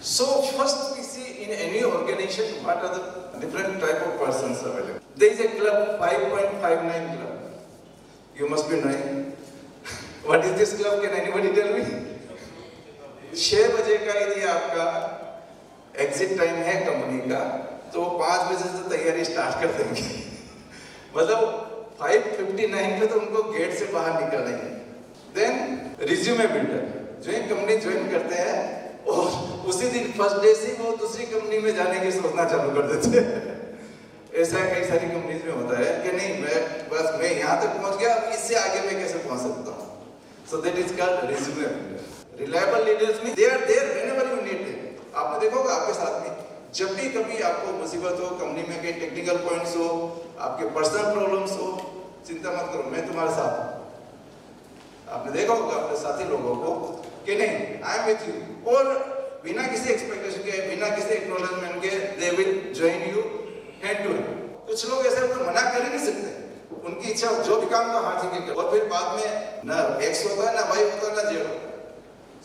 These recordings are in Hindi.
So first we see in any organization what are the different type of persons available. There is a club 5.59 club. You must be knowing. What is this club? Can anybody tell me? 6 बजे का यदि आपका एग्जिट टाइम है कंपनी का तो 5 बजे से तैयारी स्टार्ट कर देंगे। मतलब 5:59 पे तो उनको गेट से बाहर निकलना है। देन रिज्यूमे बिल्डर जो एक कंपनी ज्वाइन करते हैं और उसी दिन फर्स्ट डे से वो दूसरी कंपनी में जाने की सोचना चालू कर देते हैं। ऐसा कई सारी कंपनीज में होता है कि नहीं मैं यहाँ तक पहुँच गया, अब इससे आगे मैं कैसे पहुँच सकता हूँ। So that is called resume builder. Reliable leaders mean they are there whenever you need them. आपने देखा होगा आपके साथ में जब भी कभी आपको मुसीबत हो, कंपनी में कई टेक्निकल पॉइंट्स हो, आपके पर्सनल प्रॉब्लम्स हो, चिंता मत करो, मैं तुम्हारे साथ हूँ। आपने देखा होगा अपने साथी लोगों को कि नहीं आई एम विथ यू, और बिना किसी एक्सपेक्टेशन के, बिना किसी एक्नॉलेजमेंट के they will join you hand to hand. कुछ लोग ऐसे होते मना कर ही नहीं सकते, उनकी इच्छा जो भी काम का हाथ से कर, और फिर बाद में ना एक्स होता है ना वाई होता है ना जेड होता है।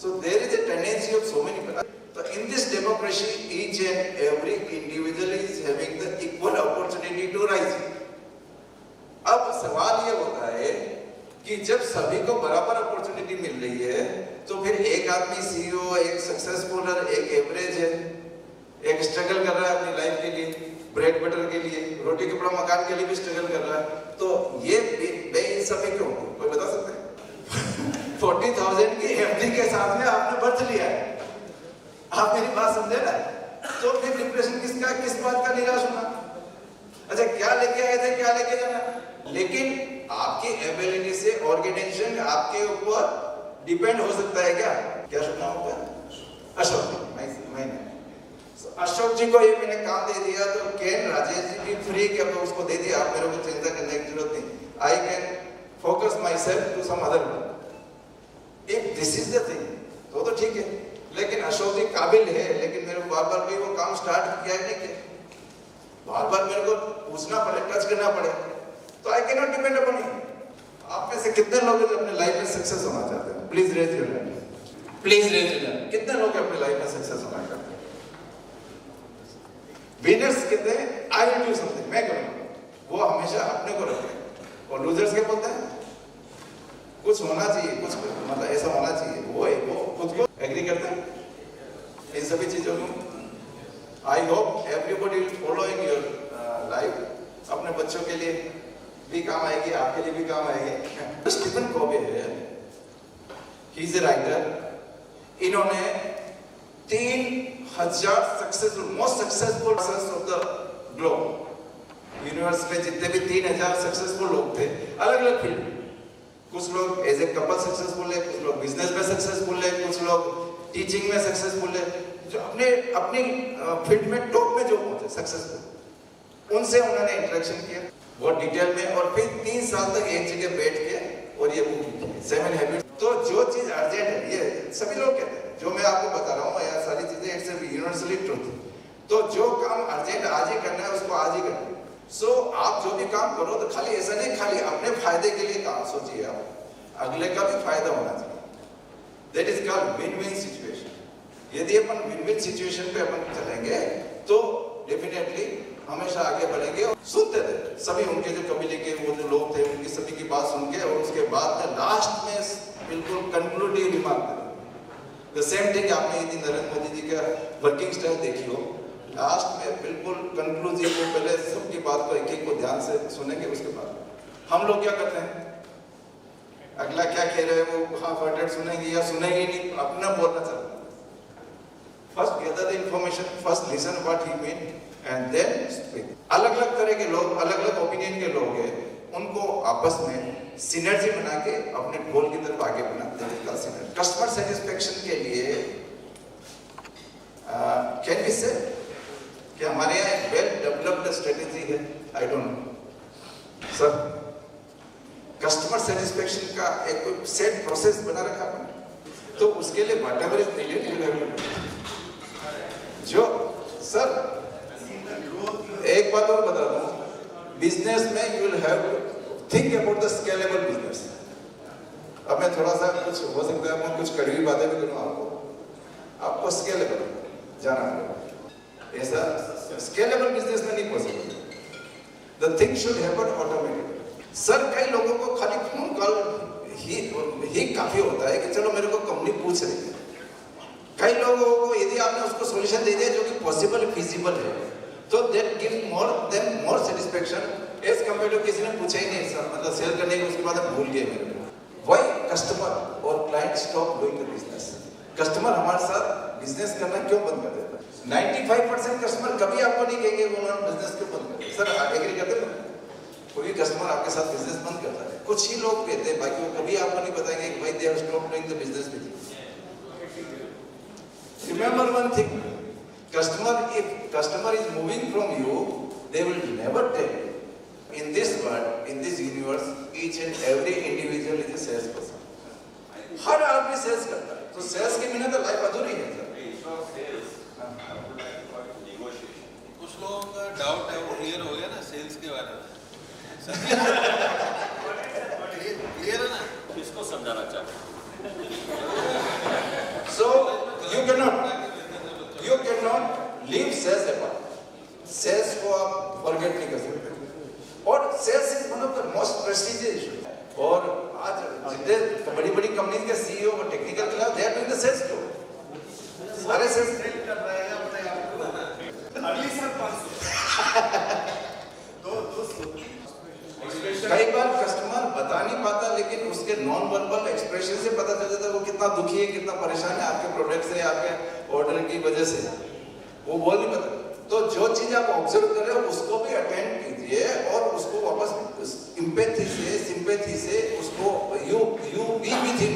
So there is a tendency of so many people. So in this democracy, each and every individual is having the equal opportunity to rise. अब सवाल ये होता है कि जब सभी को बराबर अपॉर्चुनिटी मिल रही है तो फिर एक आदमी सीईओ, एक सक्सेसफुल है, एक एवरेज है, एक स्ट्रगल कर रहा है अपनी लाइफ के लिए, ब्रेड बटर के लिए, रोटी कपड़ा मकान के लिए भी स्ट्रगल कर रहा है, तो ये बेइंसाफी क्यों? कोई बता सकता है? 40,000 की एफडी के साथ में आपने बर्थ लिया है, आप मेरी बात समझे ना? तो फिर डिप्रेशन किसका, किस बात का निराश होना? अच्छा क्या लेके आए थे, क्या लेके जाना? लेकिन आपकी एबिलिटी से ऑर्गेनाइजेशन आपके ऊपर डिपेंड हो सकता है क्या? क्या सुनना होगा? अशोक अशोक जी को ये मैंने काम दे दिया तो कैन राजेश जी भी फ्री क्या उसको दे दिया, आप मेरे को चिंता करने की जरूरत नहीं, I can focus myself to some other work. If this is the thing, तो ठीक है, लेकिन अशोक जी काबिल है, लेकिन मेरे को बार-बार भी वो काम स्टार्ट किया है नहीं किया, बार-बार मेरे को पूछना पड़े, टच करना पड़े, तो I cannot depend upon you। आप में से कितने लोग हैं जो अपने लाइफ में सक्सेस होना चाहते हैं? Please raise your hand, please raise your hand. कितने लोग अपने लाइफ में सक्सेस होना चाहते हैं? विनर्स कहते हैं I will do something, मैं करूँगा, वो हमेशा अपने को रखते हैं, और लूजर्स क्या बोलते हैं? कुछ होना चाहिए, कुछ मतलब ऐसा होना चाहिए, वो खुद को एग्री करते हैं इन सभी चीजों को। I hope everybody will follow in your life, अपने बच्चों के लिए भी काम आएगी, आपके लिए भी काम आएगी। स्टीफन कोवे है, ही इज ए राइटर, इन्होंने 3000 successful, most successful persons of the globe, universe में जितने भी 3000 सक्सेसफुल लोग थे अलग अलग फील्ड में, कुछ लोग एज ए कपल सक्सेसफुल है, कुछ लोग बिजनेस में सक्सेसफुल है, कुछ लोग टीचिंग में सक्सेसफुल है, जो अपनी फील्ड में टॉप में जो पहुंचे सक्सेसफुल, उनसे उन्होंने इंटरेक्शन किया बहुत डिटेल में, और फिर 3 साल तक एक जगह बैठ के और ये बुक लिखी 7 हैबिट्स। तो जो चीज अर्जेंट है, ये सभी लोग कहते हैं, जो मैं आपको बता रहा हूँ या सारी चीजें इट्स यूनिवर्सली ट्रूथ, तो जो काम अर्जेंट आज ही करना है उसको आज ही करना है। सो आप जो भी काम करो तो खाली ऐसा नहीं खाली अपने फायदे के लिए काम सोचिए, आप अगले का भी फायदा होना चाहिए। That is called win win situation. यदि अपन विन विन सिचुएशन पे अपन चलेंगे तो डेफिनेटली हमेशा आगे बढ़ेंगे। और सुनते थे सभी उनके जो कबीले के वो जो लोग थे उनकी सभी की बात सुन के, और उसके बाद में लास्ट में बिल्कुल कंक्लूडिव रिमार्क द सेम थिंग। आपने यदि नरेंद्र मोदी जी का वर्किंग स्टाइल देखी हो, लास्ट में बिल्कुल कंक्लूसिव को पहले सबकी बात को एक-एक को ध्यान से सुनेंगे, उसके बाद हम लोग क्या करते हैं, अगला क्या कह रहे हैं वो हाफ हार्टेड सुनेंगे या सुनेंगे नहीं, अपना बोलना चाहते हैं। First gather the information, first listen what he mean and then speak. अलग अलग तरह के लोग, अलग अलग ओपिनियन के लोग हैं, उनको आपस में सिनर्जी बना के अपने गोल की तरफ आगे बढ़ाते हैं। कस्टमर सेटिस्फेक्शन के लिए कैन वी से कि हमारे यहाँ एक वेल डेवलप्ड स्ट्रेटेजी है? I don't know sir. Customer satisfaction का एक कोई सेट प्रोसेस बना रखा है, तो उसके लिए व्हाटएवर इज नीडेड जो सर। एक बात और बता दूं, बिजनेस में you will have think about the scalable business. अब मैं थोड़ा सा कुछ हो सकता है मैं कुछ कड़वी बातें भी करूँ आपको स्केलेबल जाना पड़ेगा। ऐसा स्केलेबल बिजनेस में नहीं possible. The thing should happen automatically. Sir कई लोगों को खाली फोन कॉल ही काफी होता है कि चलो मेरे को कंपनी पूछ रही है। कई लोगों को यदि आपने उसको सॉल्यूशन दे दिया जो कि पॉसिबल फिजिबल है, तो that give more satisfaction as compare to किसी ने पूछा ही नहीं सर, मतलब सेल करने के उसके बाद भूल गए मेरे को। व्हाई कस्टमर और client stop doing the business? Customer हमारे साथ बिजनेस करना क्यों बंद कर देता है? 95% कस्टमर कभी आपको नहीं कहेंगे उन्होंने बिजनेस क्यों बंद कर दिया। सर आप एग्री करते हो? कोई कस्टमर आपके साथ बिजनेस बंद करता है, कुछ ही लोग कहते हैं, बाकी वो कभी आपको नहीं बताएंगे कि भाई they have stopped doing the business with you. Remember one thing, if customer is moving from you, they will never tell you. In this world, in this universe, each and every individual is a salesperson. हर आदमी सेल्स करता है, तो सेल्स के बिना तो लाइफ अधूरी है सर। कुछ लोगों का डाउट है वो क्लियर हो गया ना सेल्स के बारे में। क्लियर है ना? किसको समझाना चाहते हैं? So you cannot leave sales apart. Sales को आप forget नहीं कर सकते। और sales is one of the most prestigious issue. और आज जितने बड़ी-बड़ी कंपनी के CEO और technical class they are doing the sales job. सारे sales कर रहे हैं अपने आप को। अगली साल 500। कई बार कस्टमर बता नहीं पाता, लेकिन उसके नॉन वर्बल एक्सप्रेशन से पता चल जाता है वो कितना दुखी है, कितना परेशान है आपके प्रोडक्ट से, आपके ऑर्डर की वजह से। वो बोल नहीं पाता। तो जो चीज आप ऑब्जर्व कर रहे हो उसको भी अटेंड कीजिए और उसको वापस एम्पैथी से, सिंपैथी से उसको you be with him.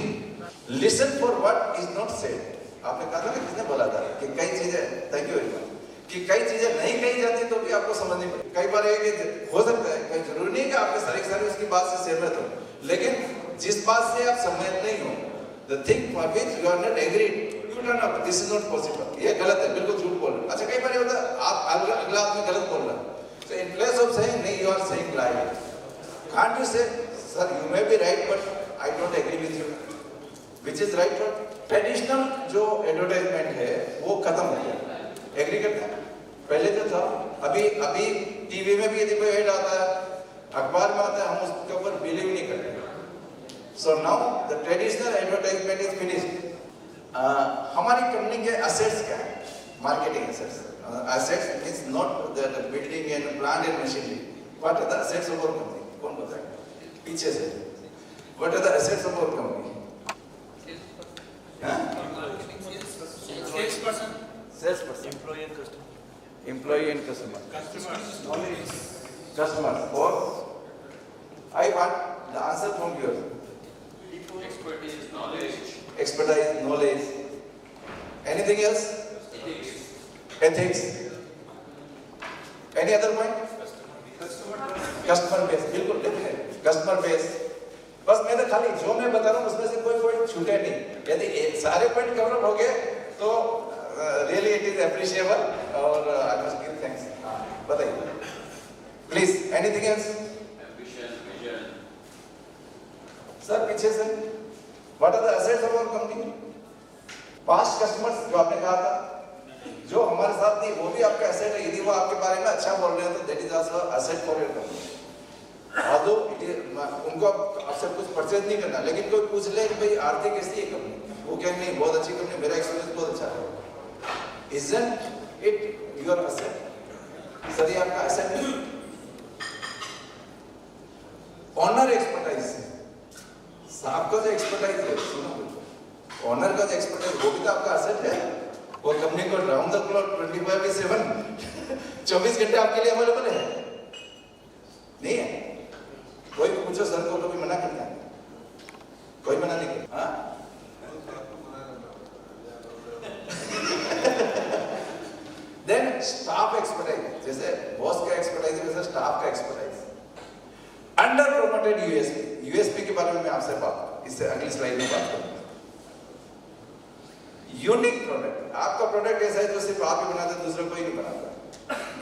Listen for what is not said. आपने कहा था ना, किसने बोला था कि कई चीजें, थैंक यू वेरी मच, कि कई चीजें नहीं कही जाती तो भी आपको समझनी पड़ेगी। कई बार हो सकता है, कहीं जरूरी नहीं कि आपके सारे उसकी बात से सहमत हो, लेकिन जिस बात से आप सहमत नहीं हो, the thing for which you are not agreed, you don't know, this is not possible, ये गलत है, बिल्कुल झूठ बोल रहे। अच्छा कई बार ये होता है आप अगला आदमी गलत बोल रहा है, so in place of saying नहीं, you are saying lie. Can't you say, sir you may be right but I don't agree with you, which is right? Traditional जो एडवर्टाइजमेंट है वो खत्म हो गया, एग्री करते हैं? पहले जो था, अभी टीवी में भी यदि कोई ऐड आता है, अखबार में आता है, हम उसके ऊपर बिलीव नहीं करते। So now the traditional advertisement is finished. हमारी कंपनी के एसेट्स क्या है? Marketing assets. Assets means not the building and plant and machinery. What are the assets of our company? कौन बताएगा? पीछे से what are the assets of our company? Salesperson, employee and customer. Customers. Or I want the answer from you. Expertise, knowledge. Expertise, knowledge. Anything else? Ethics. Any other point? Customer base. बिल्कुल definitely. Customer base. बस मैं तो खाली जो मैं बता रहा हूँ उसमें से कोई पॉइंट छूटे नहीं। यदि सारे पॉइंट कवर हो गए तो really it is appreciable और I must give thanks. बताइए please, anything else? Ambition, vision. Sir पीछे से what are the assets of our company? past customers जो आपने कहा था, जो हमारे साथ नहीं वो भी आपका asset है। यदि वो आपके बारे में अच्छा बोल रहे हैं तो that is also asset for your company. although उनको आपसे कुछ परचेज नहीं करना, लेकिन कोई पूछ ले कि भाई आर्थिक कैसी है कंपनी, वो कहेंगे नहीं बहुत अच्छी कंपनी, मेरा एक्सपीरियंस बहुत अच्छा है। Isn't it your asset? Sir ये आपका asset है। ऑनर एक्सपर्टाइज, आपका जो एक्सपर्टाइज है, सुनो ऑनर का जो एक्सपर्टाइज वो भी तो आपका asset है। वो कंपनी को राउंड द क्लॉक 24/7 24 घंटे आपके लिए अवेलेबल है, नहीं है? कोई पूछो सर को कभी मना करता है? कोई मना नहीं करता। हाँ देन स्टाफ एक्सपर्टाइज, जैसे बॉस का एक्सपर्टाइज है वैसे स्टाफ का expertise. Under promoted USP. USP के बारे में मैं आपसे इससे अगली स्लाइड में बात करूंगा। यूनिक प्रोडक्ट, आपका प्रोडक्ट ऐसा है जो सिर्फ आप ही बनाते, दूसरा कोई नहीं बनाता।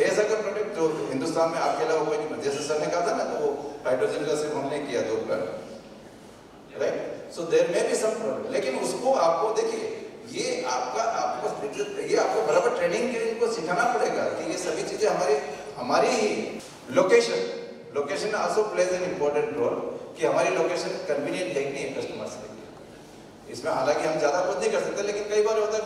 ऐसा का प्रोडक्ट जो हिंदुस्तान में आपके अलावा कोई नहीं बनाता। जैसे सर ने कहा था ना, तो वो हाइड्रोजन का सिर्फ हमने किया 2 plant, right? So there may be some product, लेकिन उसको आपको देखिए ये आपको बराबर ट्रेनिंग के इनको सिखाना पड़ेगा कि ये सभी चीजें हमारी location also plays an important role कि हमारी लोकेशन कन्वीनियंट है कि नहीं कस्टमर्स के लिए। इसमें हालांकि हम ज्यादा कुछ नहीं कर सकते, लेकिन कई बार होता है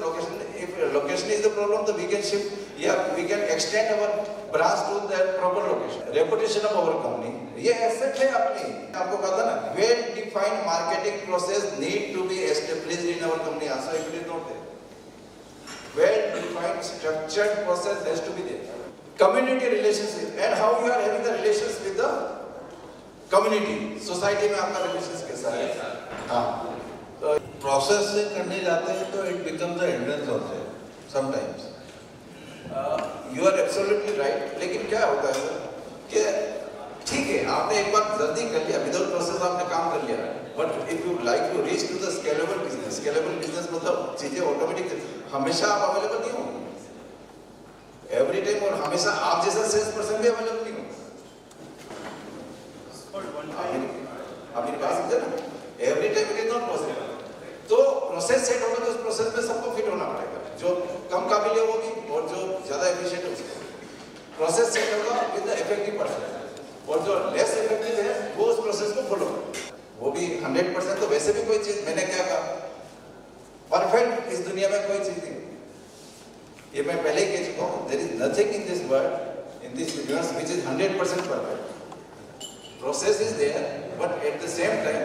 लोकेशन इज द प्रॉब्लम, तो वी कैन शिफ्ट या we can extend our branch to that proper location. Reputation of our company ये एसेट है अपनी। आपको कहा था ना, well defined marketing process need to be established in our company also, if it is not there. Well defined structured process has to be there. Community relationship and how you are having the relations with the community, society में आपका रिलेशंस कैसा है। हाँ, तो प्रोसेस से करने जाते हैं तो it becomes a hindrance also sometimes. You are absolutely right, लेकिन क्या होता है सर कि ठीक है आपने एक बार जल्दी कर लिया, विदाउट प्रोसेस आपने काम कर लिया, but if you like to reach to the scalable business मतलब चीजें ऑटोमेटिक हमेशा आप अवेलेबल नहीं होंगे एवरी टाइम, और हमेशा आप जैसा सेल्स पर्सन भी अवेलेबल नहीं होंगे। आप मेरी बात समझे ना, every time it is not possible. तो प्रोसेस सेट होगा तो उस प्रोसेस में सबको फिट होना पड़ेगा, जो कम काबिल है वो भी और जो ज्यादा एफिशिएंट है उसको। प्रोसेस सेट होगा विद द इफेक्टिव पर्सन, और जो लेस इफेक्टिव है वो उस प्रोसेस को फॉलो करे। वो भी 100%। तो वैसे भी कोई चीज, मैंने क्या कहा, परफेक्ट इस दुनिया में कोई चीज नहीं, ये मैं पहले ही कह चुका हूं। There is nothing in this world, in this universe which is 100% perfect. Process is there, but at the same time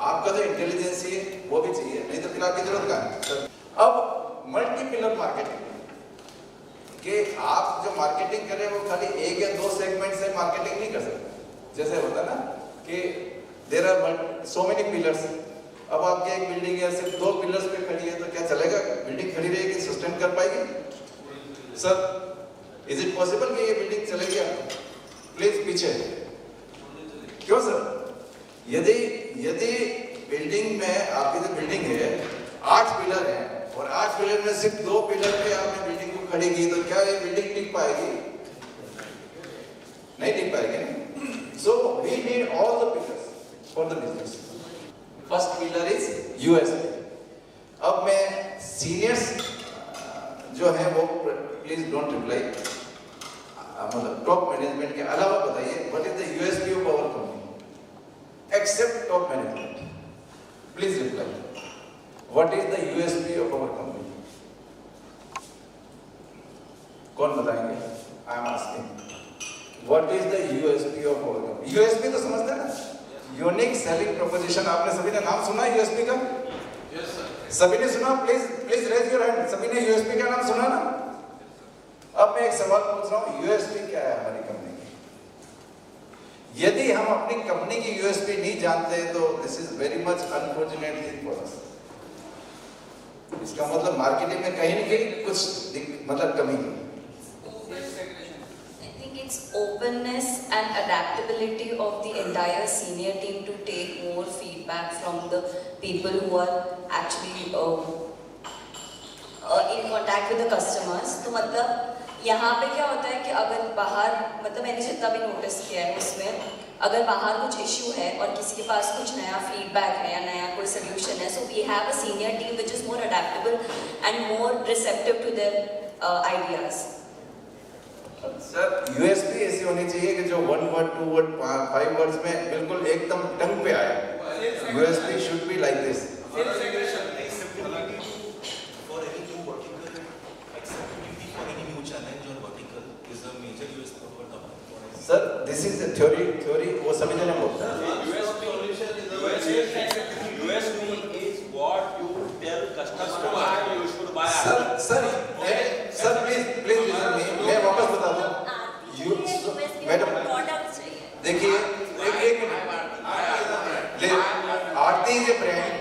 आपका जो इंटेलिजेंस है वो भी चाहिए, नहीं तो फिर आपकी जरूरत कहाँ है। अब मल्टी पिलर मार्केटिंग कि आप जो मार्केटिंग कर रहे हैं वो खाली एक या दो सेगमेंट से मार्केटिंग नहीं कर सकते। जैसे होता ना कि there are so many pillars. अब आपकी एक बिल्डिंग है सिर्फ 2 पिलर्स पे खड़ी है, तो क्या चलेगा? बिल्डिंग खड़ी रहेगी, सस्टेन कर पाएगी? सर इज इट पॉसिबल कि ये बिल्डिंग चलेगी? प्लीज पीछे। क्यों सर? यदि बिल्डिंग में आपकी जो बिल्डिंग है 8 पिलर है और 8 पिलर में सिर्फ 2 पिलर पे आपने बिल्डिंग को खड़ी की, तो क्या ये बिल्डिंग टिक पाएगी? नहीं टिक पाएगी ना। So we need all the pillars for the business. First pillar is USP. अब मैं सीनियर्स जो है वो प्लीज डोंट रिप्लाई, मतलब टॉप मैनेजमेंट के अलावा बताइए what is the USP of our company except top management. Please reply, what is the USP of our company? कौन बताएंगे? I am asking what is the USP of our company. USP तो समझते हैं ना, यूनिक सेलिंग प्रोपोजिशन। आपने सभी ने नाम सुना है यूएसपी का? Yes sir. सभी ने सुना? Please raise your hand. सभी ने यूएसपी का नाम सुना ना? अब मैं एक सवाल पूछ रहा हूं, यूएसपी क्या है हमारी कंपनी की? यदि हम अपनी कंपनी की यूएसपी नहीं जानते तो this is very much unfortunate thing for us. इसका मतलब मार्केटिंग में कहीं ना कहीं कुछ मतलब कमी है। It's openness and adaptability of the entire senior team to take more feedback from the people who are actually in contact with the customers. तो मतलब यहाँ पे क्या होता है कि अगर बाहर, मतलब मैंने जितना भी नोटिस किया है उसमें, अगर बाहर कुछ इश्यू है और किसी के पास कुछ नया फीडबैक है या नया कोई सोल्यूशन है, so we have a senior team which is more adaptable and more receptive to their ideas. Sir USP ऐसी होनी चाहिए कि जो 1 वर्ड 2 वर्ड 5 वर्ड्स में बिल्कुल एकदम टंग पे आए। USP should be like this. Sir this is the theory वो सभी जने बोलते हैं। USP is what you tell customers why you should buy. Sir please listen me, मैं वापस बता दूं। मैडम देखिए एक minute, Aarti is a brand,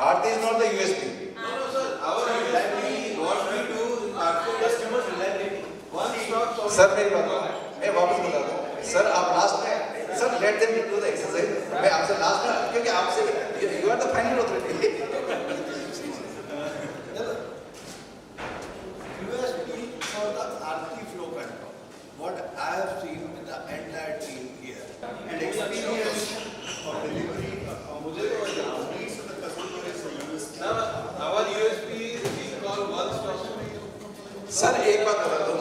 Aarti is not the USP. Sir मेरी बात मैं वापस बता दूं। सर आप लास्ट में, sir let them do the exercise. मैं आपसे लास्ट में, क्योंकि आपसे you are the final authority. What I have seen with the entire team here and experience of delivery of needs of the customer is the USP. Our USP is sir एक बात बता दूं,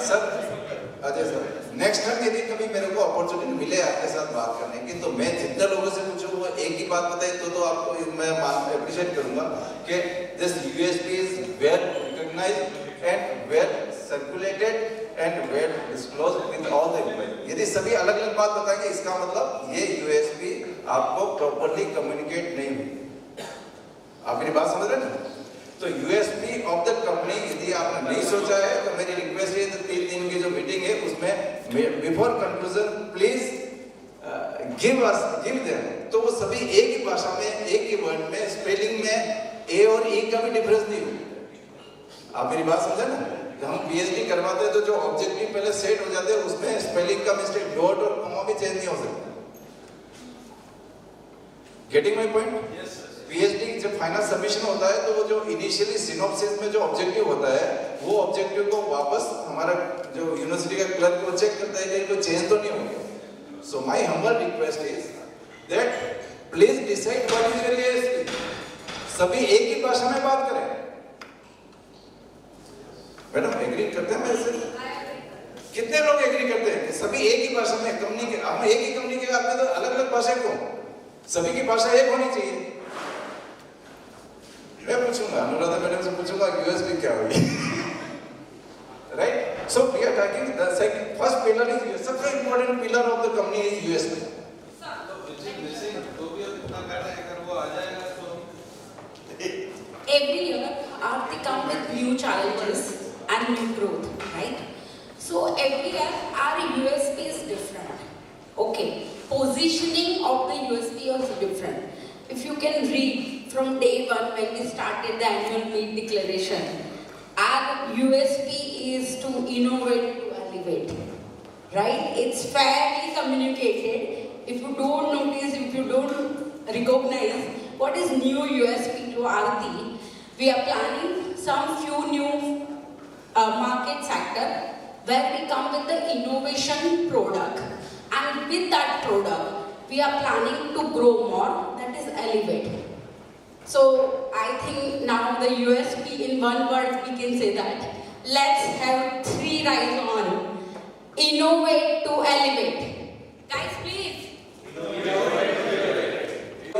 sir Ajay sir, next time यदि कभी मेरे को अपॉर्चुनिटी मिले आपके साथ बात करने की, तो मैं जितने लोगों से पूछूं वो एक ही बात बताए तो आपको मैं अप्रिशिएट करूंगा कि this USP is well recognised and well circulated and well disclosed with all the employ. यदि सभी अलग अलग बात बताएंगे, इसका मतलब ये यूएसपी आपको प्रॉपर्ली कम्युनिकेट नहीं हुई। आप मेरी बात समझ रहे हैं ना? तो यूएसपी ऑफ द कंपनी यदि आपने नहीं सोचा है तो मेरी रिक्वेस्ट है 3 दिन की जो मीटिंग है उसमें before conclusion please give them, तो वो सभी एक ही भाषा में, एक ही वर्ड में, स्पेलिंग में ए और ई का भी डिफरेंस नहीं हो। आप मेरी बात समझे ना? जब हम पीएचडी करवाते हैं तो जो ऑब्जेक्टिव पहले सेट हो जाते हैं उसमें स्पेलिंग का मिस्टेक, डॉट और कॉमा भी चेंज नहीं हो सकता। Getting my point? Yes, sir. PhD जब फाइनल सबमिशन होता है तो वो जो इनिशियली सिनॉप्सिस में जो ऑब्जेक्टिव होता है वो ऑब्जेक्टिव को वापस हमारा जो यूनिवर्सिटी का क्लर्क को चेक करता है कि कोई चेंज तो नहीं हो गया। So my humble request is that please decide what is your USP. सभी एक ही भाषा में बात करें। मैडम एग्री करते हैं मेरे से? कितने लोग एग्री करते हैं कि सभी एक ही भाषा में कंपनी के, हम एक ही कंपनी के आदमी तो अलग अलग भाषा क्यों? सभी की भाषा एक होनी चाहिए। मैं पूछूंगा, अनुराधा मैडम से पूछूंगा यूएसपी क्या हुई, right? So we are talking the second first pillar is सबसे important pillar of the company is USP. Every year, Aarti come with new challenges and new growth, right? So every year, our USP is different. Okay, positioning of the USP is different. If you can read from day one when we started the annual meet declaration, our USP is to innovate, to elevate, right? It's fairly communicated. If you don't notice, if you don't recognize what is new USP to Aarti, we are planning some few new market sector where we come with the innovation product, and with that product we are planning to grow more, that is elevate. So I think now the USP in one word we can say that. Let's have 3 rise on. Innovate to elevate. Guys, please.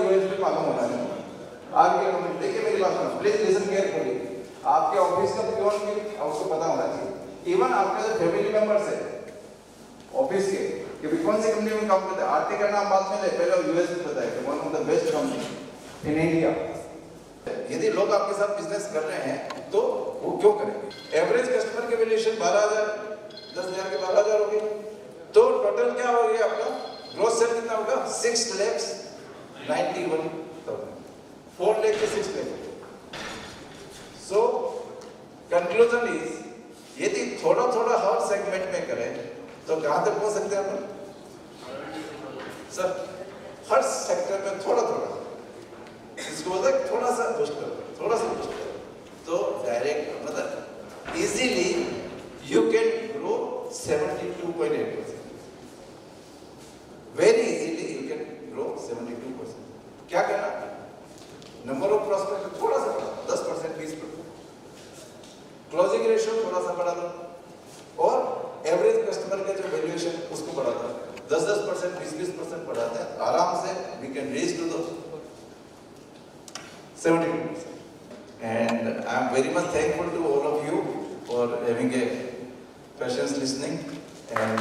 USP मालूम होना है। आगे हम देखिए मेरी बात सुनो, प्लीज लिसन केयरफुली। आपके ऑफिस का पियोन भी आपको पता होना चाहिए। इवन आपके जो फैमिली मेंबर्स है ऑफिस के कि कौन सी कंपनी में काम करते हैं, आरती का नाम बाद में ले, पहले यूएसपी बताया कि one of the best company in India. यदि लोग आपके साथ बिजनेस कर रहे हैं तो वो क्यों करेंगे? एवरेज कस्टमर के वैल्यूएशन 12,000, 10,000 के 12,000 हो गए, तो टोटल क्या हो गया आपका? ग्रॉस सेल कितना होगा? 6,91,000, 4 lakh के 6 lakh। सो कंक्लूजन इज, यदि थोड़ा थोड़ा हर सेगमेंट में करें तो कहां तक पहुंच सकते हैं अपन? सर हर सेक्टर में थोड़ा थोड़ा, इसको बोलते हैं थोड़ा सा बूस्ट करो, थोड़ा सा बूस्ट करो, तो डायरेक्ट मतलब easily you can grow 72.8%। Very easily you can grow 72%। क्या करना? नंबर ऑफ प्रॉस्पेक्ट थोड़ा सा बढ़ा, 10%, 20%, क्लोजिंग रेशियो थोड़ा सा बढ़ा दो, और एवरेज कस्टमर का जो वैल्यूएशन उसको बढ़ा दो, 10-10%, 20-20% बढ़ाते हैं, आराम से we can reach to the 72%. And I am very much thankful to all of you for having a patience listening and